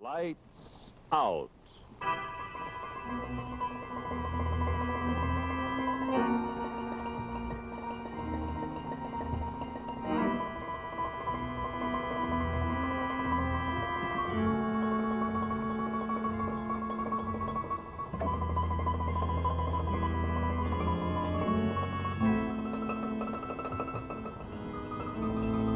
Lights out.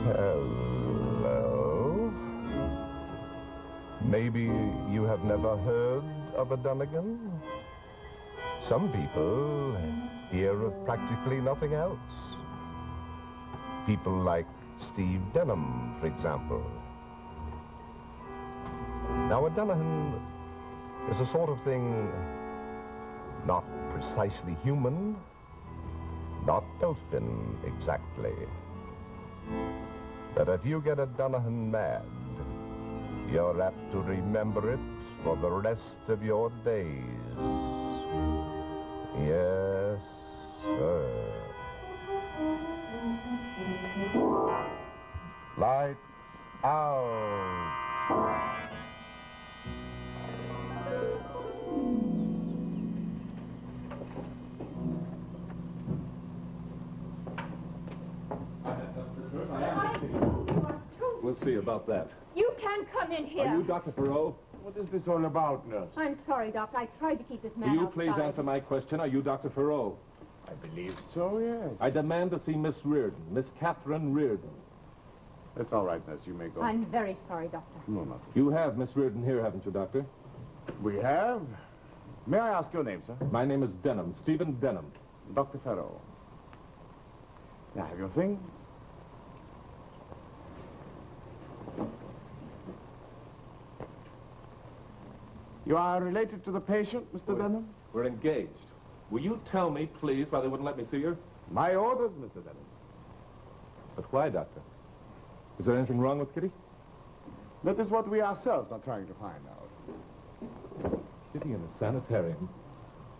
Hello. Maybe you have never heard of a Dullaghen? Some people hear of practically nothing else. People like Steve Denham, for example. Now, a Dullaghen is a sort of thing not precisely human, not elfin exactly. But if you get a Dullaghen mad, you're apt to remember it for the rest of your days. Yes, sir. Lights out. We'll see about that. You can't come in here. Are you Dr. Perot? What is this all about, nurse? I'm sorry, Doctor. I tried to keep this man Will you outside. please answer my question? Are you Dr. Perot? I believe so, yes. I demand to see Miss Reardon, Miss Catherine Reardon. That's all right, nurse. You may go. I'm very sorry, Doctor. No, nothing. You have Miss Reardon here, haven't you, Doctor? We have? May I ask your name, sir? My name is Denham, Stephen Denham. Dr. Farrow. Now, have your things? You are related to the patient, Mr. Denham? We're engaged. Will you tell me, please, why they wouldn't let me see her? My orders, Mr. Denham. But why, Doctor? Is there anything wrong with Kitty? That is what we ourselves are trying to find out. Kitty in a sanitarium?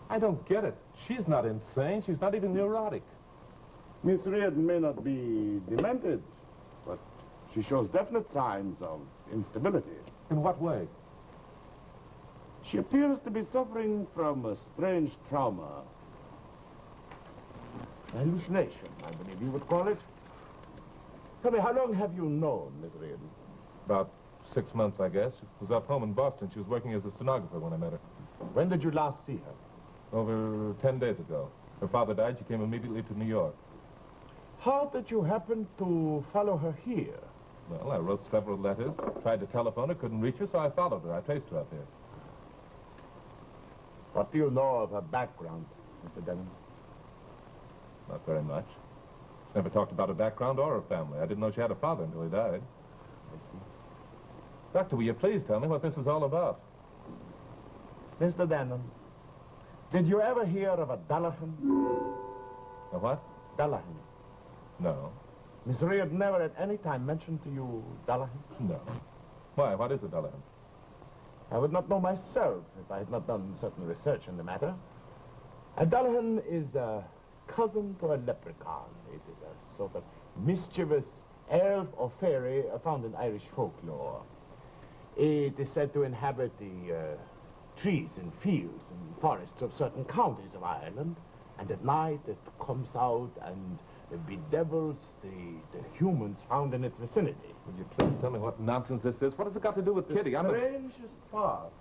I don't get it. She's not insane. She's not even neurotic. Miss Reardon may not be demented, but she shows definite signs of instability. In what way? She appears to be suffering from a strange trauma. Hallucination, I believe you would call it. Tell me, how long have you known Miss Reardon? About 6 months, I guess. She was up home in Boston. She was working as a stenographer when I met her. When did you last see her? Over 10 days ago. Her father died. She came immediately to New York. How did you happen to follow her here? Well, I wrote several letters, tried to telephone her, couldn't reach her, so I followed her. I traced her out there. What do you know of her background, Mr. Denham? Not very much. Never talked about her background or her family. I didn't know she had a father until he died. I see. Doctor, will you please tell me what this is all about? Mr. Denham, did you ever hear of a Dullaghen? A what? Dullaghen. No. Miss Reardon never at any time mentioned to you Dullaghen? No. Why? What is a Dullaghen? I would not know myself if I had not done certain research in the matter. A Dullaghen is a cousin to a leprechaun. It is a sort of mischievous elf or fairy found in Irish folklore. It is said to inhabit the trees and fields and forests of certain counties of Ireland, and at night it comes out and bedevils the humans found in its vicinity. Would you please tell me what nonsense this is? What has it got to do with Kitty? The strangest part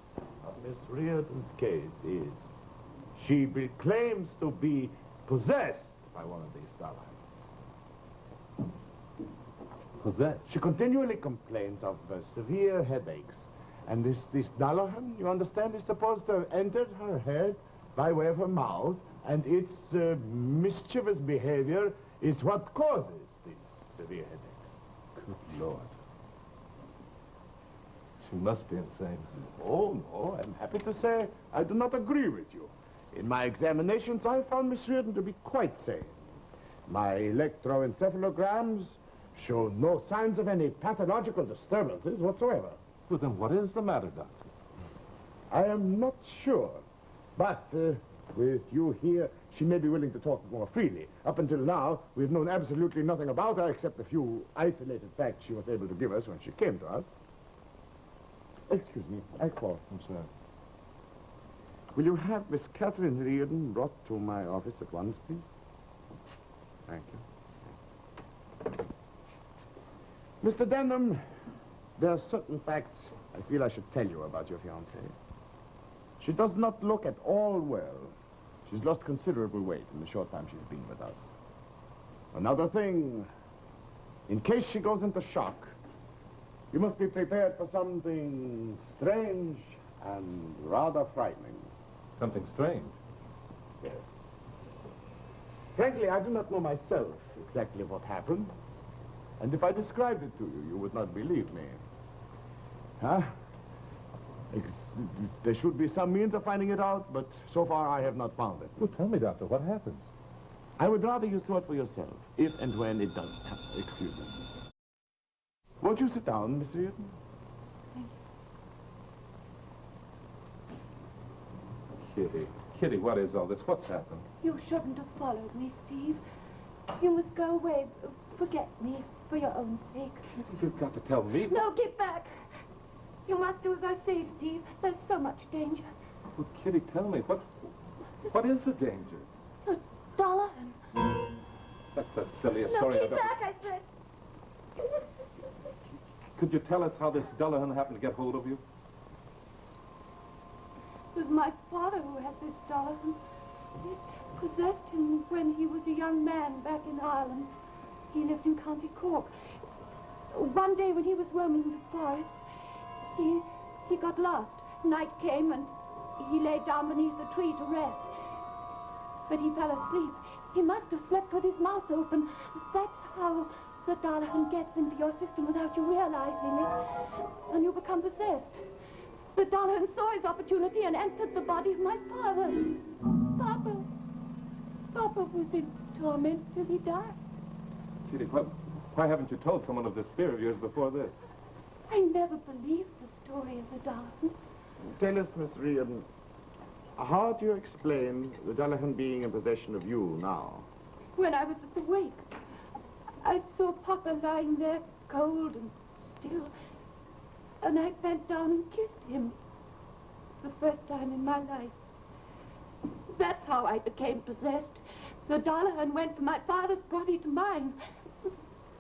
of Miss Reardon's case is she claims to be possessed by one of these Dullaghen. Possessed? She continually complains of severe headaches. And this Dullaghen, you understand, is supposed to have entered her head by way of her mouth, and its mischievous behavior is what causes these severe headaches. Good Lord. She must be insane. Oh, no, I'm happy to say I do not agree with you. In my examinations, I found Miss Reardon to be quite sane. My electroencephalograms show no signs of any pathological disturbances whatsoever. Well, then what is the matter, Doctor? I am not sure, but with you here, she may be willing to talk more freely. Up until now, we've known absolutely nothing about her except a few isolated facts she was able to give us when she came to us. Excuse me, I call. I'm sorry. Will you have Miss Catherine Reardon brought to my office at once, please? Thank you. Mr. Denham, there are certain facts I feel I should tell you about your fiancée. She does not look at all well. She's lost considerable weight in the short time she's been with us. Another thing, in case she goes into shock, you must be prepared for something strange and rather frightening. Something strange. Yes. Frankly, I do not know myself exactly what happened. And if I described it to you, you would not believe me. Huh? There should be some means of finding it out, but so far I have not found it. Well, tell me, Doctor, what happens? I would rather you saw it for yourself, if and when it does happen. Excuse me. Won't you sit down, Miss Reardon? Kitty. Kitty, what is all this? What's happened? You shouldn't have followed me, Steve. You must go away. Forget me, for your own sake. Kitty, you've got to tell me. No, get back. You must do as I say, Steve. There's so much danger. Well, Kitty, tell me, what is the danger? Dullaghen. That's the silliest No, story keep I've ever... back, I said. Could you tell us how this Dullaghen happened to get hold of you? It was my father who had this Dullaghen. It possessed him when he was a young man back in Ireland. He lived in County Cork. One day when he was roaming the forests, he got lost. Night came and he lay down beneath a tree to rest. But he fell asleep. He must have slept with his mouth open. That's how the Dullaghen gets into your system without you realizing it. And you become possessed. The Dullaghen saw his opportunity and entered the body of my father. Papa was in torment till he died. Kitty, why haven't you told someone of this fear of yours before this? I never believed the story of the Dullaghen. Tell us, Miss Reardon, how do you explain the Dullaghen being in possession of you now? When I was at the wake, I saw Papa lying there cold and still. And I bent down and kissed him. The first time in my life. That's how I became possessed. The Dullaghen went from my father's body to mine.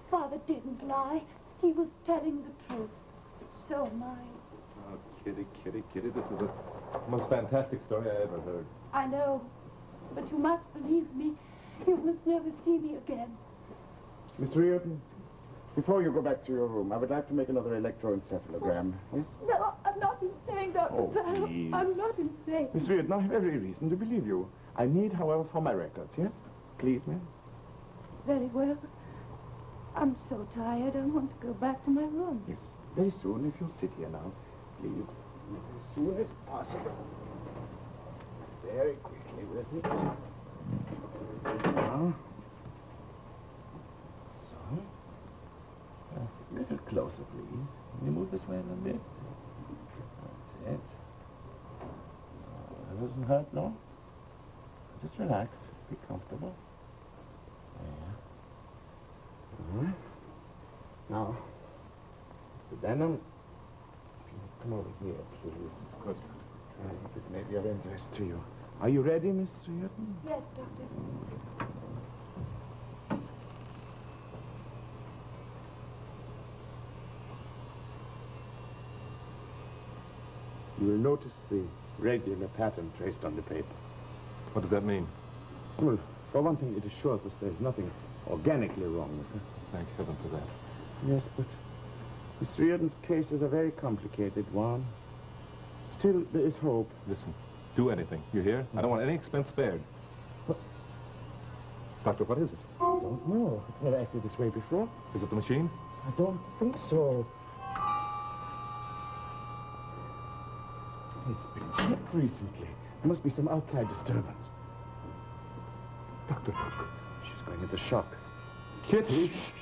Father didn't lie. He was telling the truth. So am I. Oh, Kitty, this is the most fantastic story I ever heard. I know. But you must believe me. You must never see me again. Miss Reardon, before you go back to your room, I would like to make another electroencephalogram. Yes? No, I'm not insane, Dr. Oh, Farrell. please. I'm not insane. Miss Reardon, I have every reason to believe you. I need, however, for my records, yes? Please, ma'am. Very well. I'm so tired, I want to go back to my room. Yes, very soon, if you'll sit here now, please. As soon as possible. Very quickly with it. Now. So. Yes, a little closer, please. Can you move this way a little bit? That's it. That doesn't hurt, no? Just relax. Be comfortable. There. Now, Mr. Denham, if you come over here, please. Of course. This may be of interest to you. Are you ready, Miss Reardon? Yes, Doctor. You will notice the regular pattern traced on the paper. What does that mean? Well, for one thing, it assures us there's nothing organically wrong with her. Thank heaven for that. Yes, but Miss Reardon's case is a very complicated one. Still, there is hope. Listen, do anything. You hear? I don't want any expense spared. What? Doctor, what is it? I don't know. It's never acted this way before. Is it the machine? I don't think so. It's been checked recently. There must be some outside disturbance. Doctor. She's going into shock. Kitty. Shh.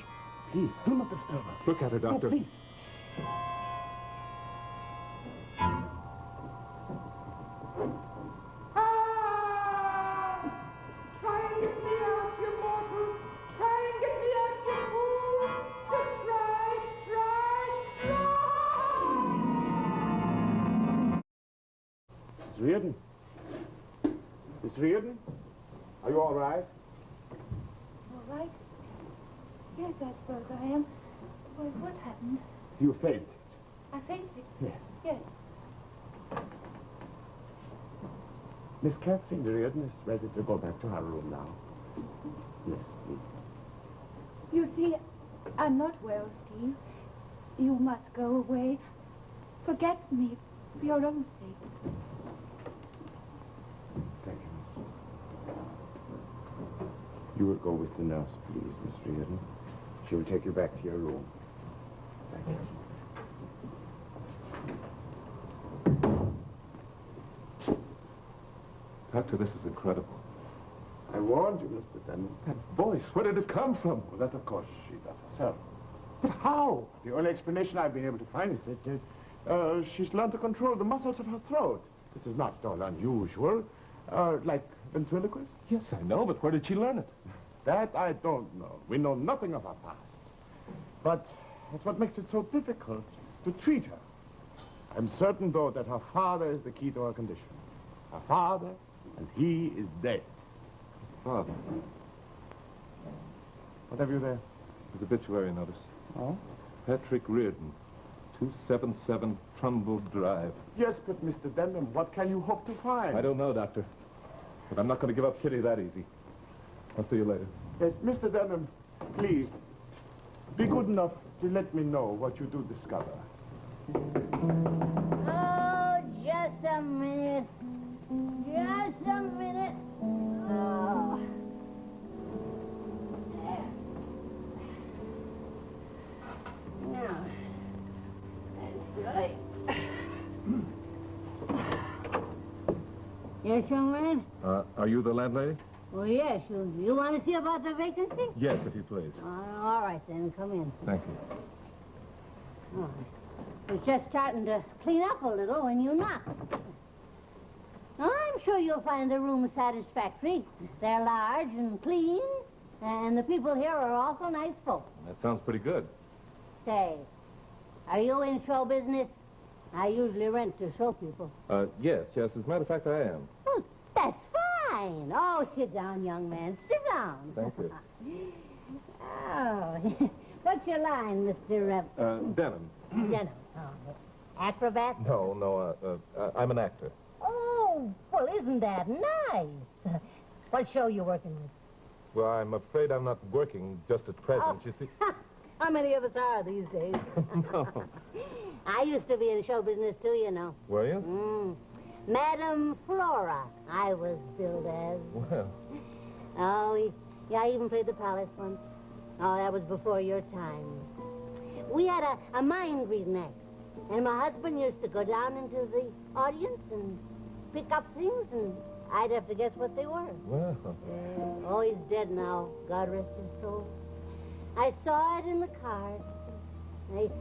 Please, do not disturb her. Look at her, Doctor. Oh, please. Try and get me out, you mortal. Try and get me out, you fool. Just try. Miss Reardon? Miss Reardon? Are you all right? All right? Yes, I suppose I am. Well, what happened? You fainted. I fainted. Yes. Yes. Miss Catherine Reardon is ready to go back to her room now. Yes, please. You see, I'm not well, Steve. You must go away. Forget me for your own sake. Thank you, Miss. You will go with the nurse, please, Miss Reardon. She will take you back to your room. Thank you. Doctor, this is incredible. I warned you, Mr. Denman. That voice, where did it come from? Well, that, of course, she does herself. But how? The only explanation I've been able to find is that she's learned to control the muscles of her throat. This is not at all unusual. Like ventriloquist? Yes, I know, but where did she learn it? That I don't know. We know nothing of her past. But that's what makes it so difficult to treat her. I'm certain, though, that her father is the key to her condition. Her father, and he is dead. Father. What have you there? His obituary notice. Oh? Patrick Reardon, 277 Trumbull Drive. Yes, but Mr. Denman, what can you hope to find? I don't know, Doctor. But I'm not going to give up Kitty that easy. I'll see you later. Yes, Mr. Denman, please, be good enough to let me know what you do discover. Oh, just a minute. Just a minute. Oh. There. Now, that's right. Yes, young man? Are you the landlady? Well, yes. You want to see about the vacancy? Yes, if you please. All right, then. Come in. Thank you. Oh. We're just starting to clean up a little when you knock. I'm sure you'll find the room satisfactory. They're large and clean, and the people here are awful nice folk. That sounds pretty good. Say, are you in show business? I usually rent to show people. Yes. As a matter of fact, I am. Oh, that's fine. Oh, sit down, young man. Sit down. Thank you. Oh, what's your line, Mr. Denham. Denham? Oh, acrobat? No, I'm an actor. Oh, well, isn't that nice? What show you working with? Well, I'm afraid I'm not working just at present, you see. How many of us are these days? No. I used to be in show business, too, you know. Were you? Madame Flora, I was billed as. Well. Oh, yeah, I even played the palace once. Oh, that was before your time. We had a mind reading act. And my husband used to go down into the audience and pick up things, and I'd have to guess what they were. Well. Oh, he's dead now. God rest his soul. I saw it in the cards.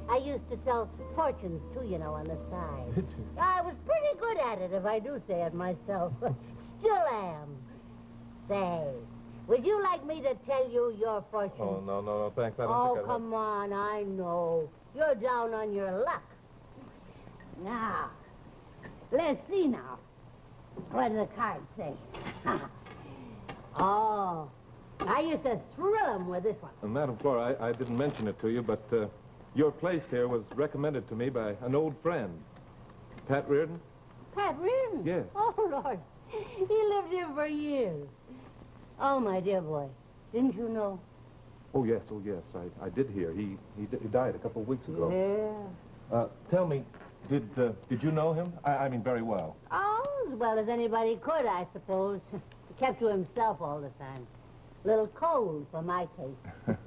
I used to tell fortunes, too, you know, on the side. Did you? I was pretty good at it, if I do say it myself. Still am. Say, would you like me to tell you your fortune? Oh, no, thanks. I don't Oh, think I come on, I know. You're down on your luck. Now, let's see now. What do the cards say? Oh, I used to thrill him with this one. Madam Flora, I didn't mention it to you, but your place here was recommended to me by an old friend. Pat Reardon? Pat Reardon? Yes. Oh, Lord. He lived here for years. Oh, my dear boy. Didn't you know? Oh, yes. I did hear. He died a couple of weeks ago. Yeah. Tell me, did you know him? I mean, very well. Oh, as well as anybody could, I suppose. He kept to himself all the time. A little cold for my taste.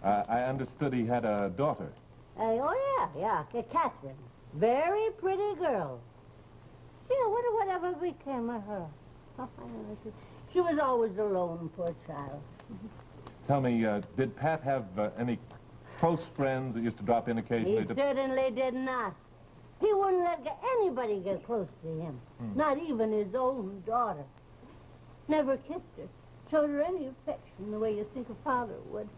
I understood he had a daughter. Oh, yeah, Catherine. Very pretty girl. Gee, I wonder whatever became of her. Oh, I know, she was always alone, poor child. Tell me, did Pat have any close friends that used to drop in occasionally? He certainly did not. He wouldn't let anybody get close to him. Not even his own daughter. Never kissed her. Showed her any affection the way you think a father would.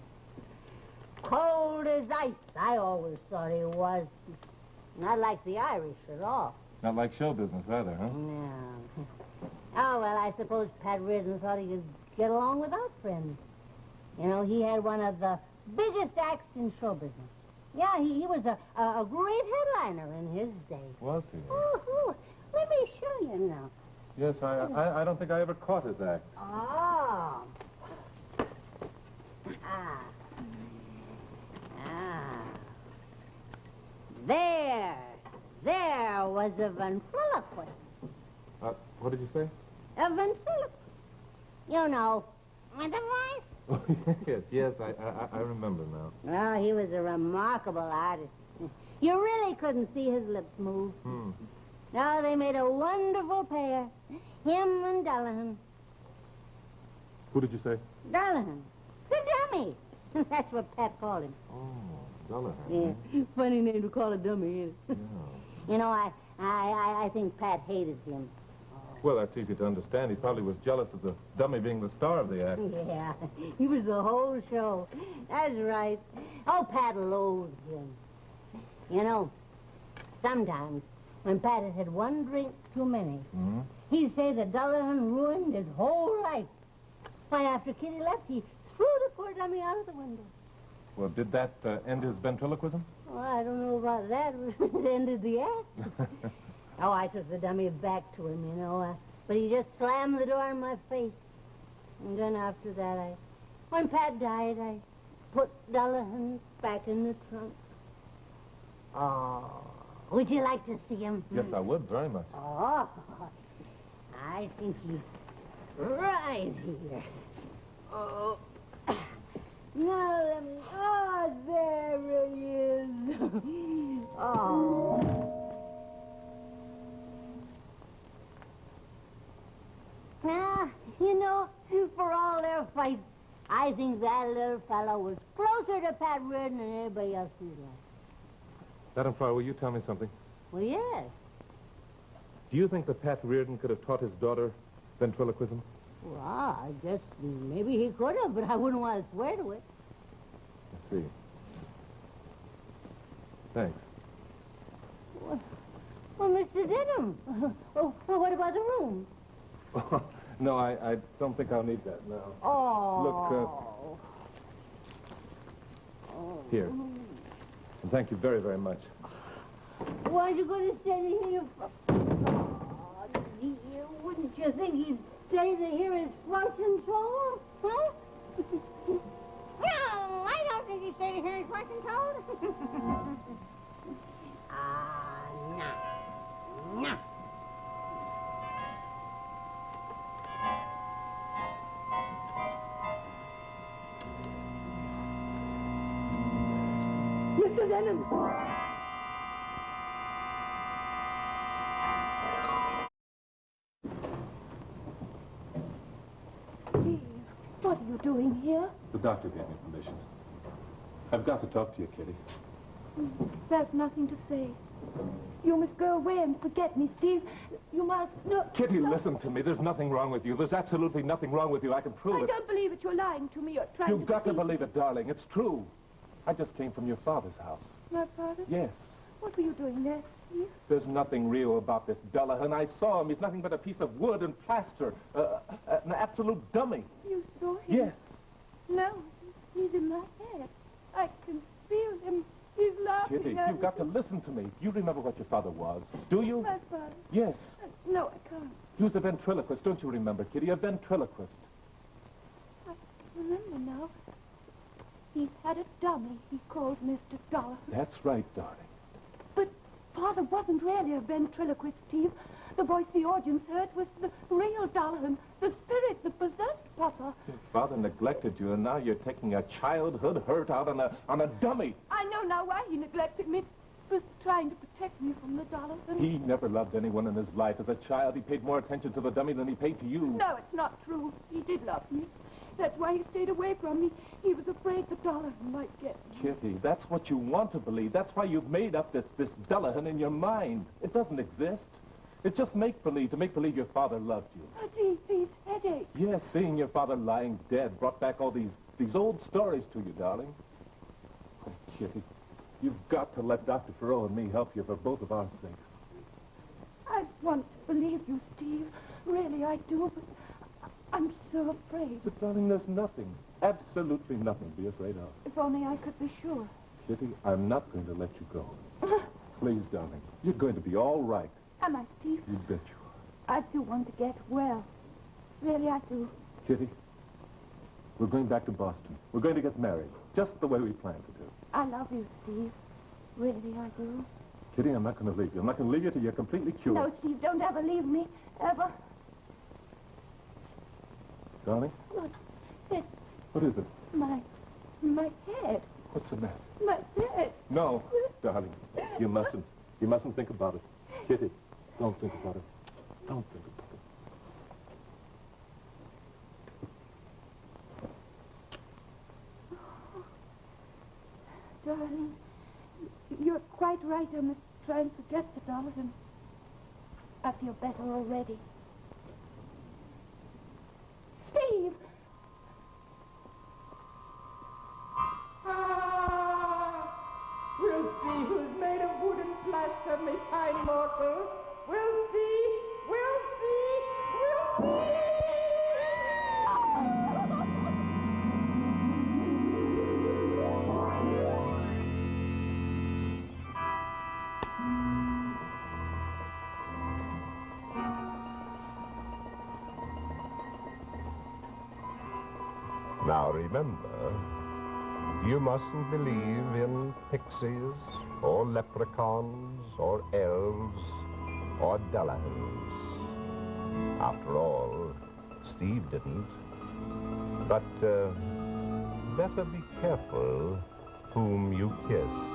Cold as ice, I always thought he was. Not like the Irish at all. Not like show business either, huh? No. Oh, well, I suppose Pat Reardon thought he could get along without friends. You know, he had one of the biggest acts in show business. Yeah, he was a great headliner in his day. Was he? Oh, let me show you now. Yes, I don't think I ever caught his act. Oh. There was a ventriloquist. What did you say? A ventriloquist. You know, with the voice. yes, I remember now. Well, he was a remarkable artist. You really couldn't see his lips move. No, they made a wonderful pair. Him and Dullaghen. Who did you say? Dullaghen. The dummy. That's what Pat called him. Oh, Dullaghen. Yeah. Funny name to call a dummy, is Yeah. You know, I think Pat hated him. Well, that's easy to understand. He probably was jealous of the dummy being the star of the act. Yeah, he was the whole show. That's right. Oh, Pat loathed him. You know, sometimes when Pat had had one drink too many, he'd say that Dullaghen ruined his whole life. Why, after Kitty left, he threw the poor dummy out of the window. Well, did that end his ventriloquism? Well, I don't know about that. It ended the act. Oh, I took the dummy back to him, you know. But he just slammed the door in my face. And then after that, when Pat died, I put Dullaghen back in the trunk. Oh, would you like to see him? Yes, I would, very much. Oh, I think he's right here. Oh. Now let me... Oh, there he is. Oh. Now, you know, for all their fights, I think that little fellow was closer to Pat Reardon than anybody else in his life. Madam Farr, will you tell me something? Well, yes. Do you think that Pat Reardon could have taught his daughter ventriloquism? Well, I guess maybe he could have, but I wouldn't want to swear to it. I see. Thanks. Well, Mr. Denham, what about the room? No, I don't think I'll need that now. Oh. Look, here. And thank you very, very much. Why are you going to stay here? Wouldn't you think he'd stay here as front control? Huh? No, I don't think he'd stay here as front control. No. Mr. Denham! Steve, what are you doing here? The doctor gave me permission. I've got to talk to you, Kitty. There's nothing to say. You must go away and forget me, Steve. You must... No, Kitty, no. listen to me. There's nothing wrong with you. There's absolutely nothing wrong with you. I can prove I it. don't believe it. You're lying to me. You're trying to You've got to deceive believe it, darling. It's true. I just came from your father's house. My father? Yes. What were you doing there, Steve? There's nothing real about this Dullaghen. I saw him. He's nothing but a piece of wood and plaster. An absolute dummy. You saw him? Yes. No, he's in my head. I can feel him. He's laughing Kitty, at you've got to me. listen to me. You remember what your father was, do you? My father? Yes. No, I can't. He was a ventriloquist, don't you remember, Kitty? A ventriloquist. I remember now. He had a dummy he called Mr. Dullaghen. That's right, darling. But Father wasn't really a ventriloquist, Steve. The voice the audience heard was the real Dullaghen, the spirit that possessed Papa. Your father neglected you, and now you're taking a childhood hurt out on a dummy. I know now why he neglected me. He was trying to protect me from the Dullaghen. He never loved anyone in his life. As a child, he paid more attention to the dummy than he paid to you. No, it's not true. He did love me. That's why he stayed away from me. He was afraid the Dullaghen might get me. Kitty, that's what you want to believe. That's why you've made up this Dullaghen in your mind. It doesn't exist. It's just make-believe, to make believe your father loved you. But these headaches. Yes, seeing your father lying dead brought back all these old stories to you, darling. Oh, Kitty, you've got to let Dr. Farrell and me help you for both of our sakes. want to believe you, Steve. Really, I do, but I'm so afraid. But, darling, there's nothing, absolutely nothing to be afraid of. If only I could be sure. Kitty, I'm not going to let you go. Please, darling. You're going to be all right. Am I, Steve? You bet you are. I do want to get well. Really, I do. Kitty, we're going back to Boston. We're going to get married, just the way we planned to do. I love you, Steve. Really, I do. Kitty, I'm not going to leave you. I'm not going to leave you till you're completely cured. No, Steve, don't ever leave me. Ever. Darling? Look, it's What is it? my head. What's the matter? My head. No, darling. You mustn't. You mustn't think about it. Kitty, don't think about it. Don't think about it. Darling, you're quite right. I must try and forget the Dullaghen. I feel better already. Steve! We'll see who's made of wood and plaster, me fine mortal. We'll see, we'll see, we'll see. Now remember, you mustn't believe in pixies, or leprechauns, or elves, or Dullaghens. After all, Steve didn't. But better be careful whom you kiss.